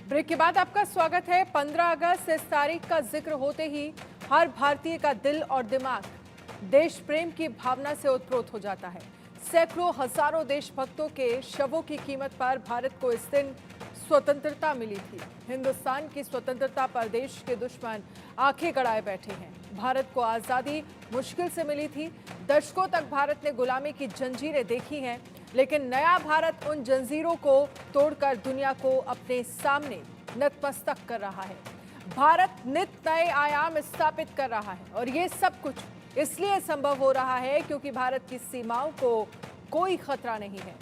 Break के बाद आपका स्वागत है। 15 अगस्त इस तारीख का जिक्र होते ही हर भारतीय का दिल और दिमाग देश प्रेम की भावना से ओतप्रोत हो जाता है। सैकड़ों हजारों देशभक्तों के शवों की कीमत पर भारत को इस दिन स्वतंत्रता मिली थी। हिंदुस्तान की स्वतंत्रता पर देश के दुश्मन आंखें गड़ाए बैठे हैं। भारत को आजादी मुश्किल से मिली थी। दशकों तक भारत ने गुलामी की जंजीरें देखी हैं, लेकिन नया भारत उन जंजीरों को तोड़कर दुनिया को अपने सामने नतमस्तक कर रहा है। भारत नित नए आयाम स्थापित कर रहा है और ये सब कुछ इसलिए संभव हो रहा है क्योंकि भारत की सीमाओं को कोई खतरा नहीं है।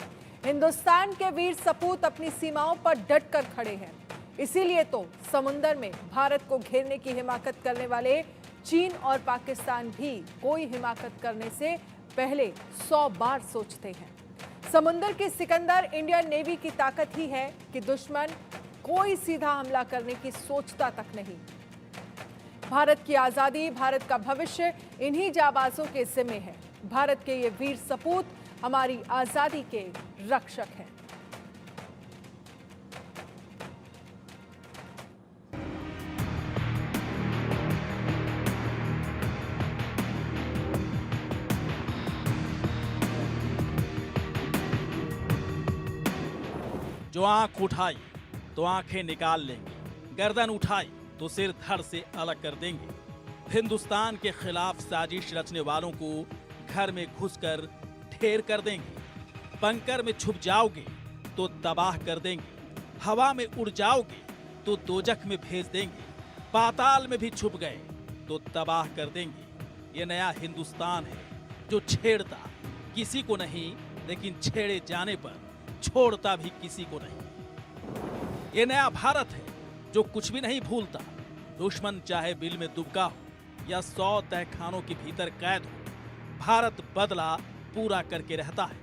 हिंदुस्तान के वीर सपूत अपनी सीमाओं पर डट कर खड़े हैं। इसीलिए तो समुंदर में भारत को घेरने की हिमाकत करने वाले चीन और पाकिस्तान भी कोई हिमाकत करने से पहले 100 बार सोचते हैं। समुंदर की सिकंदर इंडियन नेवी की ताकत ही है कि दुश्मन कोई सीधा हमला करने की सोचता तक नहीं। भारत की आजादी, भारत का भविष्य इन्हीं जाबाजों के जिम्मे है। भारत के ये वीर सपूत हमारी आजादी के रक्षक हैं। जो आंख उठाई तो आंखें निकाल लेंगे, गर्दन उठाई तो सिर धड़ से अलग कर देंगे। हिंदुस्तान के खिलाफ साजिश रचने वालों को घर में घुसकर ढेर कर देंगे। बंकर में छुप जाओगे तो तबाह कर देंगे। हवा में उड़ जाओगे तो दोजख में भेज देंगे। पाताल में भी छुप गए तो तबाह कर देंगे। ये नया हिंदुस्तान है जो छेड़ता किसी को नहीं, लेकिन छेड़े जाने पर छोड़ता भी किसी को नहीं। ये नया भारत है जो कुछ भी नहीं भूलता। दुश्मन चाहे बिल में दुबका हो या 100 तहखानों के भीतर कैद हो, भारत बदला पूरा करके रहता है।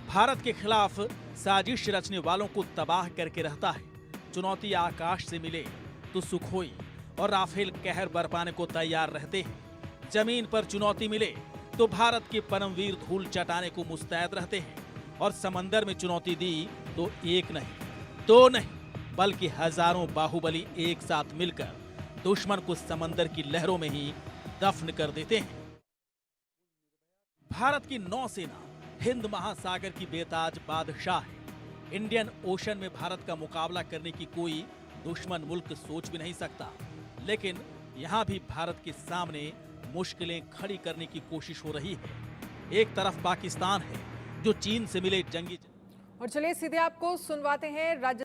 भारत के खिलाफ साजिश रचने वालों को तबाह करके रहता है। चुनौती आकाश से मिले तो सुखोई और राफेल कहर बरपाने को तैयार रहते हैं। जमीन पर चुनौती मिले तो भारत के परमवीर धूल चटाने को मुस्तैद रहते हैं। और समंदर में चुनौती दी तो एक नहीं, दो नहीं, बल्कि हजारों बाहुबली एक साथ मिलकर दुश्मन को समंदर की लहरों में ही दफन कर देते हैं। भारत की नौसेना हिंद महासागर की बेताज बादशाह है। इंडियन ओशन में भारत का मुकाबला करने की कोई दुश्मन मुल्क सोच भी नहीं सकता। लेकिन यहाँ भी भारत के सामने मुश्किलें खड़ी करने की कोशिश हो रही है। एक तरफ पाकिस्तान है जो चीन से मिले जंगी। और चलिए सीधे आपको सुनवाते हैं राज्य